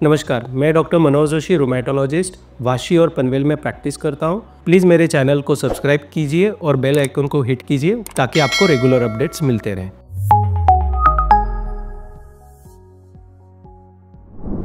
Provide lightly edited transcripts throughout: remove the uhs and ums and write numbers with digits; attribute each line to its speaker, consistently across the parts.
Speaker 1: नमस्कार, मैं doctor Manoj Joshi, rheumatologist, Vashi और पनवेल में प्रैक्टिस करता हूँ। प्लीज़ मेरे चैनल को सब्सक्राइब कीजिए और बेल आइकन को हिट कीजिए ताकि आपको रेगुलर अपडेट्स मिलते रहें।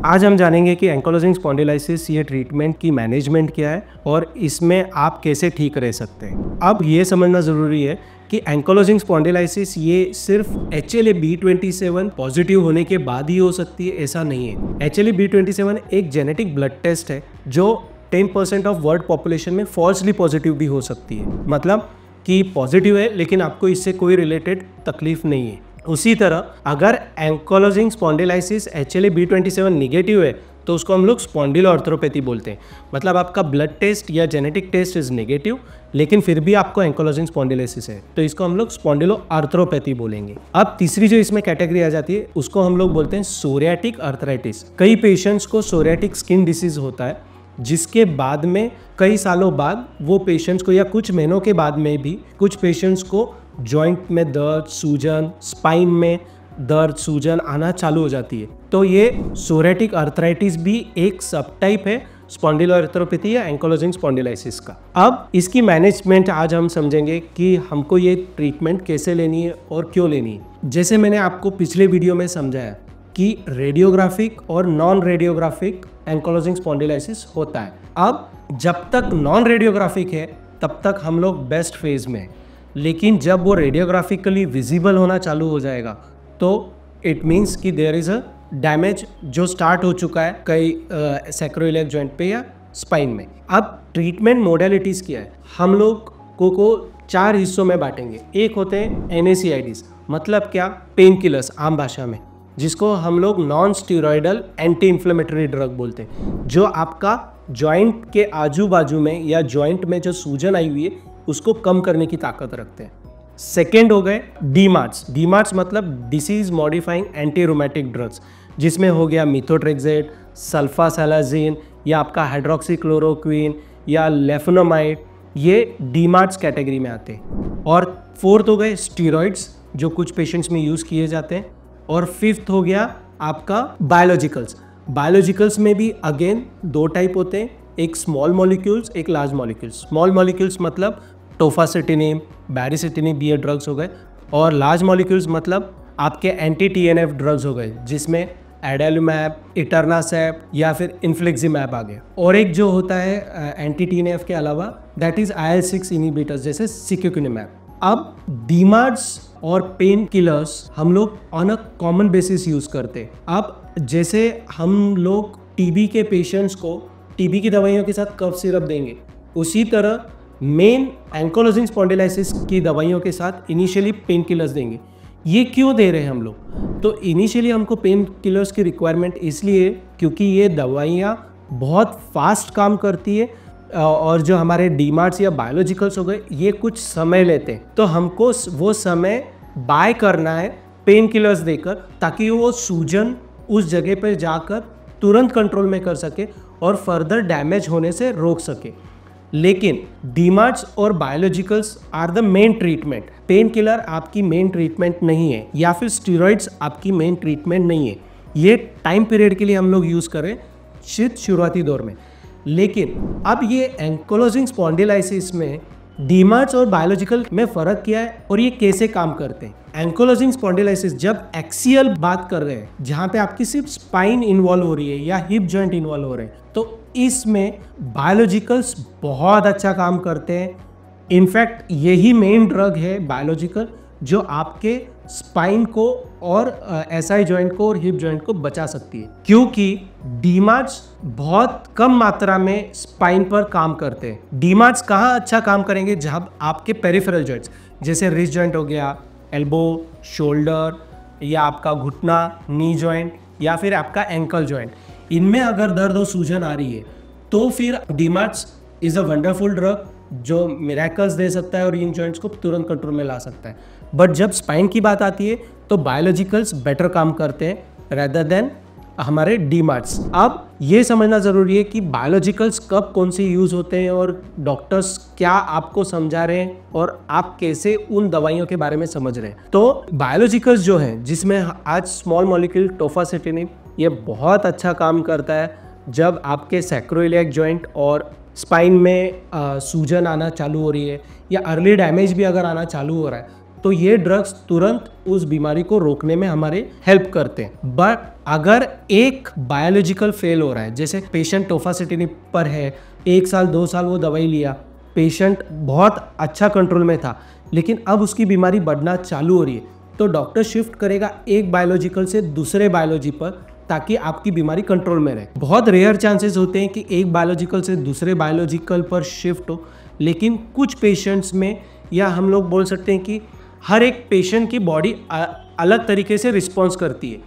Speaker 1: आज हम जानेंगे कि एंकाइलोजिंग स्पॉन्डिलाइसिस ये ट्रीटमेंट की मैनेजमेंट क्या है और इसमें आप कैसे ठीक रह सकते हैं। अब ये समझना ज़रूरी है कि एंकाइलोजिंग स्पॉन्डिलाइसिस ये सिर्फ HLA-B27 पॉजिटिव होने के बाद ही हो सकती है, ऐसा नहीं है। HLA-B27 एक जेनेटिक ब्लड टेस्ट है जो 10% ऑफ वर्ल्ड पॉपुलेशन में फॉल्सली पॉजिटिव भी हो सकती है, मतलब कि पॉजिटिव है लेकिन आपको इससे कोई रिलेटेड तकलीफ नहीं है। उसी तरह अगर एंकाइलोजिंग स्पॉन्डिलाइसिस HLA-B27 निगेटिव है तो उसको हम लोग स्पॉन्डिलोआर्थ्रोपैथी बोलते हैं, मतलब आपका ब्लड टेस्ट या जेनेटिक टेस्ट इज नेगेटिव लेकिन फिर भी आपको एंकाइलोजिंग स्पॉन्डिलाइसिस है तो इसको हम लोग स्पॉन्डिलोआर्थ्रोपैथी बोलेंगे। अब तीसरी जो इसमें कैटेगरी आ जाती है उसको हम लोग बोलते हैं सोरियाटिक अर्थराइटिस। कई पेशेंट्स को सोरियाटिक स्किन डिसीज होता है जिसके बाद में कई सालों बाद वो पेशेंट्स को या कुछ महीनों के बाद में भी कुछ पेशेंट्स को जॉइंट में दर्द, सूजन, स्पाइन में दर्द, सूजन आना चालू हो जाती है। तो ये सोरियाटिक अर्थराइटिस भी एक सब टाइप है स्पॉन्डिलोआर्थ्रोपैथी या एंकाइलोजिंग स्पॉन्डिलाइसिस का। अब इसकी मैनेजमेंट आज हम समझेंगे कि हमको ये ट्रीटमेंट कैसे लेनी है और क्यों लेनी है। जैसे मैंने आपको पिछले वीडियो में समझाया कि रेडियोग्राफिक और नॉन रेडियोग्राफिक एंकाइलोजिंग स्पॉन्डिलाइसिस होता है। अब जब तक नॉन रेडियोग्राफिक है तब तक हम लोग बेस्ट फेज में हैं, लेकिन जब वो रेडियोग्राफिकली विजिबल होना चालू हो जाएगा तो इट मीन्स कि देयर इज़ अ डैमेज जो स्टार्ट हो चुका है कई सैक्रोइलियक जॉइंट पे या स्पाइन में। अब ट्रीटमेंट मोडेलिटीज़ क्या है, हम लोग को 4 हिस्सों में बांटेंगे। एक होते हैं NSAIDs, मतलब क्या, पेन किलर्स आम भाषा में, जिसको हम लोग non steroidal anti inflammatory drug बोलते हैं, जो आपका जॉइंट के आजू बाजू में या जॉइंट में जो सूजन आई हुई है उसको कम करने की ताकत रखते हैं। सेकेंड हो गए DMARDs मतलब disease modifying anti rheumatic drugs, जिसमें हो गया मिथोट्रेक्सेट, सल्फासालाजिन या आपका हाइड्रोक्सीक्लोरोक्विन या लेफेनोमाइड, ये DMARDs कैटेगरी में आते हैं। और फोर्थ हो गए स्टीरॉइड्स जो कुछ पेशेंट्स में यूज़ किए जाते हैं। और फिफ्थ हो गया आपका बायोलॉजिकल्स में भी अगेन 2 टाइप होते हैं, एक स्मॉल मॉलिक्यूल्स, एक लार्ज मॉलिक्यूल्स। स्मॉल मॉलिक्यूल्स मतलब टोफासिटिनिम, बैरिसिटिनिब ये ड्रग्स हो गए, और लार्ज मॉलिक्यूल्स मतलब आपके एंटी TNF ड्रग्स हो गए जिसमें एडेलुमैब, इटरनासेप या फिर इन्फ्लिक्सिमैब आ गया। और एक जो होता है एंटी TNF के अलावा दैट इज IL-6 इनहिबिटर्स जैसे सिक्यूकिनिमैब। अब DMARDs और पेन किलर्स हम लोग on a common basis use करते हैं। अब जैसे हम लोग TB के पेशेंट्स को TB की दवाइयों के साथ कफ सिरप देंगे, उसी तरह मेन एंकाइलोजिंग स्पॉन्डिलाइसिस की दवाइयों के साथ इनिशियली पेन किलर्स देंगे। ये क्यों दे रहे हैं हम लोग, तो इनिशियली हमको पेन किलर्स की रिक्वायरमेंट इसलिए क्योंकि ये दवाइयाँ बहुत फास्ट काम करती है और जो हमारे DMARDs या बायोलॉजिकल्स हो गए ये कुछ समय लेते हैं, तो हमको वो समय बाय करना है पेन किलर्स देकर ताकि वो सूजन उस जगह पर जाकर तुरंत कंट्रोल में कर सके और फर्दर डैमेज होने से रोक सके। लेकिन DMARDs और biologicals are the main treatment. Pain killer आपकी मेन ट्रीटमेंट नहीं है या फिर स्टीरॉइड्स आपकी मेन ट्रीटमेंट नहीं है। ये टाइम पीरियड के लिए हम लोग यूज़ करें शुरुआती दौर में। लेकिन अब ये एंकाइलोजिंग स्पॉन्डिलाइसिस में DMARDs और बायोलॉजिकल में फ़र्क क्या है और ये कैसे काम करते हैं। एंकाइलोजिंग स्पॉन्डिलाइसिस जब एक्सियल बात कर रहे हैं जहाँ पे आपकी सिर्फ स्पाइन इन्वॉल्व हो रही है या हिप जॉइंट इन्वॉल्व हो रहे हैं, तो इसमें बायोलॉजिकल्स बहुत अच्छा काम करते हैं। इनफैक्ट यही मेन ड्रग है बायोलॉजिकल जो आपके स्पाइन को और SI जॉइंट को और हिप जॉइंट को बचा सकती है, क्योंकि DMARDs बहुत कम मात्रा में स्पाइन पर काम करते हैं। DMARDs कहाँ अच्छा काम करेंगे, जब आपके पेरिफेरल जॉइंट्स जैसे रिस्ट जॉइंट हो गया, एल्बो, शोल्डर या आपका घुटना, नी जॉइंट या फिर आपका एंकल जॉइंट, इनमें अगर दर्द और सूजन आ रही है तो फिर DMARDs is a wonderful drug जो मिरेकल्स दे सकता है और इन जॉइंट्स को तुरंत कंट्रोल में ला सकता है। बट जब स्पाइन की बात आती है तो बायोलॉजिकल्स बेटर काम करते हैं रेदर देन हमारे DMARDs। अब ये समझना ज़रूरी है कि बायोलॉजिकल्स कब कौन से यूज़ होते हैं और डॉक्टर्स क्या आपको समझा रहे हैं और आप कैसे उन दवाइयों के बारे में समझ रहे हैं। तो बायोलॉजिकल्स जो हैं जिसमें आज स्मॉल मॉलिक्यूल टोफासिटिनिब ये बहुत अच्छा काम करता है जब आपके सैक्रोइलियक जॉइंट और स्पाइन में सूजन आना चालू हो रही है या अर्ली डैमेज भी अगर आना चालू हो रहा है, तो ये ड्रग्स तुरंत उस बीमारी को रोकने में हमारे हेल्प करते हैं। बट अगर एक बायोलॉजिकल फेल हो रहा है, जैसे पेशेंट टोफासिटिनिब पर है, 1 साल 2 साल वो दवाई लिया, पेशेंट बहुत अच्छा कंट्रोल में था, लेकिन अब उसकी बीमारी बढ़ना चालू हो रही है, तो डॉक्टर शिफ्ट करेगा एक बायोलॉजिकल से दूसरे बायोलॉजी पर, ताकि आपकी बीमारी कंट्रोल में रहे। बहुत रेयर चांसेस होते हैं कि एक बायोलॉजिकल से दूसरे बायोलॉजिकल पर शिफ्ट हो, लेकिन कुछ पेशेंट्स में, या हम लोग बोल सकते हैं कि हर एक पेशेंट की बॉडी अलग तरीके से रिस्पॉन्स करती है।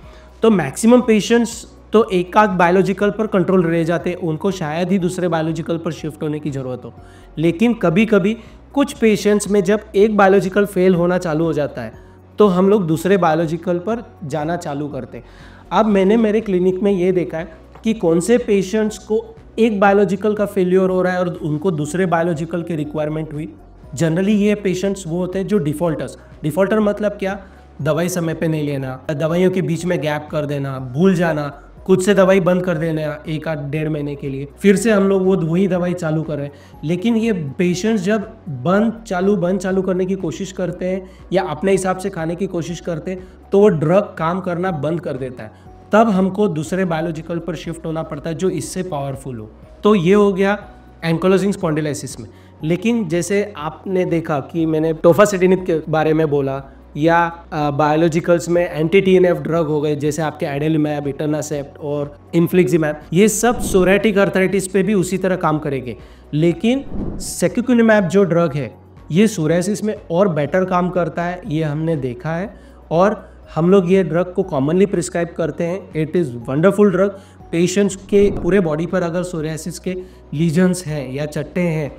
Speaker 1: तो मैक्सिमम पेशेंट्स तो एक आध बायोलॉजिकल पर कंट्रोल रह जाते हैं, उनको शायद ही दूसरे बायोलॉजिकल पर शिफ्ट होने की ज़रूरत हो। लेकिन कभी कभी कुछ पेशेंट्स में जब एक बायोलॉजिकल फेल होना चालू हो जाता है, तो हम लोग दूसरे बायोलॉजिकल पर जाना चालू करते हैं। अब मैंने मेरे क्लिनिक में ये देखा है कि कौन से पेशेंट्स को एक बायोलॉजिकल का फेलियर हो रहा है और उनको दूसरे बायोलॉजिकल की रिक्वायरमेंट हुई। जनरली ये पेशेंट्स वो होते हैं जो डिफ़ॉल्टर मतलब क्या, दवाई समय पे नहीं लेना, दवाइयों के बीच में गैप कर देना, भूल जाना, खुद से दवाई बंद कर देना 1-1.5 महीने के लिए, फिर से हम लोग वही दवाई चालू कर रहे हैं। लेकिन ये पेशेंट्स जब बंद चालू करने की कोशिश करते हैं या अपने हिसाब से खाने की कोशिश करते हैं, तो वो ड्रग काम करना बंद कर देता है। तब हमको दूसरे बायोलॉजिकल पर शिफ्ट होना पड़ता है जो इससे पावरफुल हो। तो ये हो गया एंकोलोजिंग स्पॉन्डिलाइसिस में। लेकिन जैसे आपने देखा कि मैंने टोफासिटिनिब के बारे में बोला, या बायोलॉजिकल्स में एंटी TNF ड्रग हो गए, जैसे आपके एडेलिमैब, इटरनासेप्ट और इन्फ्लिक्सिमैब, ये सब सोरेटिक अर्थराइटिस पे भी उसी तरह काम करेंगे। लेकिन सेक्युकिनिमैब जो ड्रग है, ये सोरायसिस में और बेटर काम करता है, ये हमने देखा है, और हम लोग ये ड्रग को कॉमनली प्रिस्क्राइब करते हैं। It is wonderful drug. Patients के पूरे बॉडी पर अगर सोरायसिस के लीजन्स हैं या चट्टे हैं,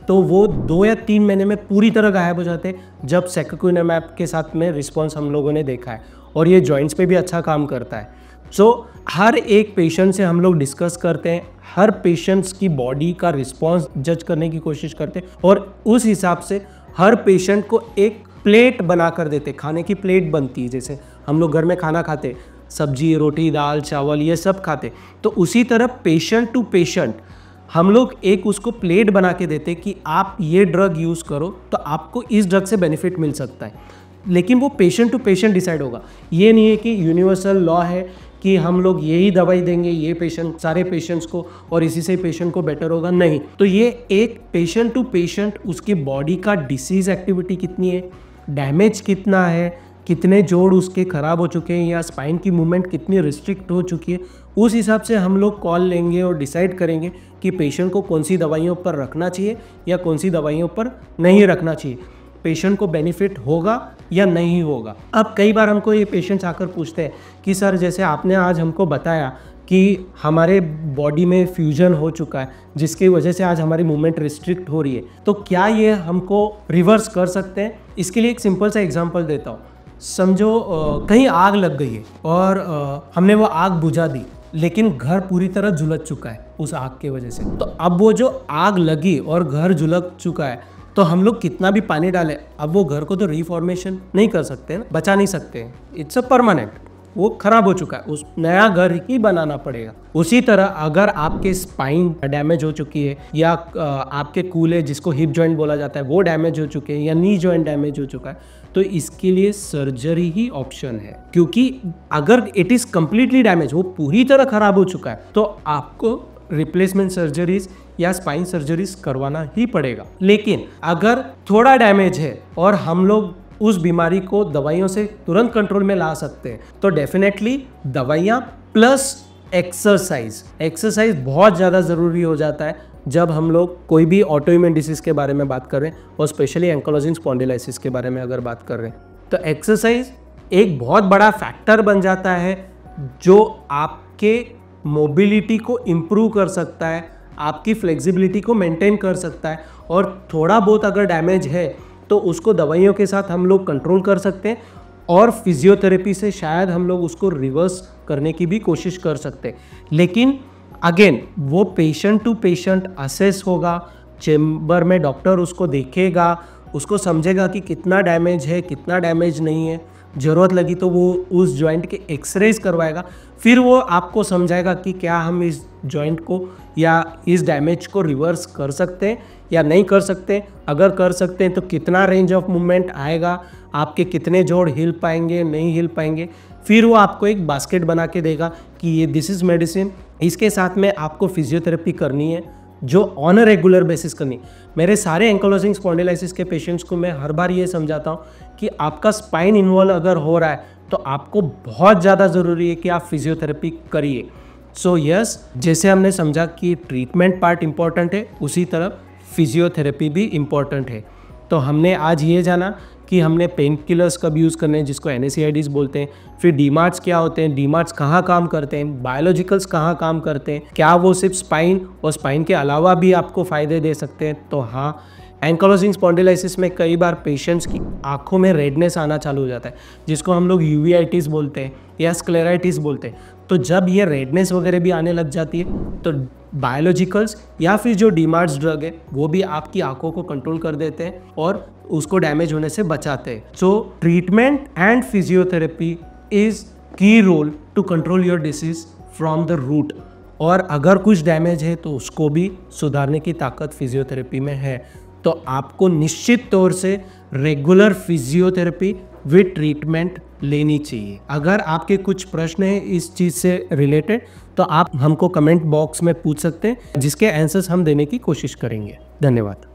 Speaker 1: तो वो 2 या 3 महीने में पूरी तरह गायब हो जाते हैं, जब सेक्युकिनिमैब के साथ में रिस्पॉन्स हम लोगों ने देखा है। और ये जॉइंट्स पे भी अच्छा काम करता है। सो हर एक पेशेंट से हम लोग डिस्कस करते हैं, हर पेशेंट्स की बॉडी का रिस्पॉन्स जज करने की कोशिश करते हैं, और उस हिसाब से हर पेशेंट को एक प्लेट बना कर देते। खाने की प्लेट बनती है, जैसे हम लोग घर में खाना खाते, सब्जी, रोटी, दाल, चावल, ये सब खाते, तो उसी तरह पेशेंट टू पेशेंट हम लोग एक उसको प्लेट बना के देते कि आप ये ड्रग यूज़ करो तो आपको इस ड्रग से बेनिफिट मिल सकता है। लेकिन वो पेशेंट टू पेशेंट डिसाइड होगा। ये नहीं है कि यूनिवर्सल लॉ है कि हम लोग यही दवाई देंगे ये पेशेंट सारे पेशेंट्स को और इसी से पेशेंट को बेटर होगा, नहीं। तो ये एक पेशेंट टू पेशेंट उसकी बॉडी का डिसीज़ एक्टिविटी कितनी है, डैमेज कितना है, कितने जोड़ उसके ख़राब हो चुके हैं, या स्पाइन की मूवमेंट कितनी रिस्ट्रिक्ट हो चुकी है, उस हिसाब से हम लोग कॉल लेंगे और डिसाइड करेंगे कि पेशेंट को कौन सी दवाइयों पर रखना चाहिए या कौन सी दवाइयों पर नहीं रखना चाहिए, पेशेंट को बेनिफिट होगा या नहीं होगा। अब कई बार हमको ये पेशेंट्स आकर पूछते हैं कि सर, जैसे आपने आज हमको बताया कि हमारे बॉडी में फ्यूजन हो चुका है जिसकी वजह से आज हमारी मूवमेंट रिस्ट्रिक्ट हो रही है, तो क्या ये हमको रिवर्स कर सकते हैं? इसके लिए एक सिंपल सा एग्जांपल देता हूँ। समझो कहीं आग लग गई है और हमने वो आग बुझा दी, लेकिन घर पूरी तरह झुलस चुका है उस आग के वजह से। तो अब वो जो आग लगी और घर झुलस चुका है, तो हम लोग कितना भी पानी डालें, अब वो घर को तो रिफॉर्मेशन नहीं कर सकते ना, बचा नहीं सकते। इट्स अ परमानेंट, वो खराब हो चुका है, उस नया घर ही बनाना पड़ेगा। उसी तरह अगर आपके स्पाइन डैमेज हो चुकी है, या आपके कूल्हे जिसको हिप जॉइंट बोला जाता है वो डैमेज हो चुके हैं, या नी जॉइंट डैमेज हो चुका है, तो इसके लिए सर्जरी ही ऑप्शन है। क्योंकि अगर इट इज़ कम्प्लीटली डैमेज, वो पूरी तरह खराब हो चुका है, तो आपको रिप्लेसमेंट सर्जरीज या स्पाइन सर्जरीज करवाना ही पड़ेगा। लेकिन अगर थोड़ा डैमेज है और हम लोग उस बीमारी को दवाइयों से तुरंत कंट्रोल में ला सकते हैं, तो डेफिनेटली दवाइयाँ प्लस एक्सरसाइज बहुत ज़्यादा ज़रूरी हो जाता है जब हम लोग कोई भी ऑटोइम्यून डिसीज़ के बारे में बात कर रहे हैं, और स्पेशली एंकोलोजिंग स्पॉन्डिलाइसिस के बारे में अगर बात कर रहे हैं, तो एक्सरसाइज एक बहुत बड़ा फैक्टर बन जाता है जो आपके मोबिलिटी को इम्प्रूव कर सकता है, आपकी फ्लेक्सिबिलिटी को मेंटेन कर सकता है, और थोड़ा बहुत अगर डैमेज है तो उसको दवाइयों के साथ हम लोग कंट्रोल कर सकते हैं, और फिजियोथेरेपी से शायद हम लोग उसको रिवर्स करने की भी कोशिश कर सकते हैं। लेकिन अगेन वो पेशेंट टू पेशेंट असेस होगा, चेम्बर में डॉक्टर उसको देखेगा, उसको समझेगा कि कितना डैमेज है कितना डैमेज नहीं है, ज़रूरत लगी तो वो उस जॉइंट के एक्सरेज करवाएगा, फिर वो आपको समझाएगा कि क्या हम इस जॉइंट को या इस डैमेज को रिवर्स कर सकते हैं या नहीं कर सकते। अगर कर सकते हैं तो कितना रेंज ऑफ मूवमेंट आएगा, आपके कितने जोड़ हिल पाएंगे नहीं हिल पाएंगे। फिर वो आपको एक बास्केट बना के देगा कि ये दिस इज़ मेडिसिन, इसके साथ में आपको फिजियोथेरेपी करनी है जो ऑन अ रेगुलर बेसिस करनी। मेरे सारे एंकोलोजिंग स्पॉन्डिलाइसिस के पेशेंट्स को मैं हर बार ये समझाता हूँ कि आपका स्पाइन इन्वॉल्व अगर हो रहा है तो आपको बहुत ज़्यादा ज़रूरी है कि आप फिजियोथेरेपी करिए। सो यस, जैसे हमने समझा कि ट्रीटमेंट पार्ट इम्पॉर्टेंट है, उसी तरह फिजियोथेरेपी भी इम्पॉर्टेंट है। तो हमने आज ये जाना कि हमने पेन किलर्स कब यूज़ करने हैं जिसको NSAIDs बोलते हैं, फिर डीमार्ट्स क्या होते हैं, डीमार्ट्स कहाँ काम करते हैं, बायोलॉजिकल्स कहाँ काम करते हैं, क्या वो सिर्फ स्पाइन और स्पाइन के अलावा भी आपको फ़ायदे दे सकते हैं। तो हाँ, एंकोलोजिंग स्पॉन्डिलाइसिस में कई बार पेशेंट्स की आंखों में रेडनेस आना चालू हो जाता है जिसको हम लोग यूवीआइटिस बोलते हैं या स्क्लेराइटिस बोलते हैं। तो जब ये रेडनेस वगैरह भी आने लग जाती है तो बायोलॉजिकल्स या फिर जो डीमार्ट्स ड्रग है वो भी आपकी आंखों को कंट्रोल कर देते हैं और उसको डैमेज होने से बचाते हैं। So treatment and physiotherapy is key role to control your disease from the root, और अगर कुछ डैमेज है तो उसको भी सुधारने की ताकत फिजियोथेरेपी में है। तो आपको निश्चित तौर से रेगुलर फिजियोथेरेपी विद ट्रीटमेंट लेनी चाहिए। अगर आपके कुछ प्रश्न हैं इस चीज़ से रिलेटेड तो आप हमको कमेंट बॉक्स में पूछ सकते हैं, जिसके आंसर्स हम देने की कोशिश करेंगे। धन्यवाद।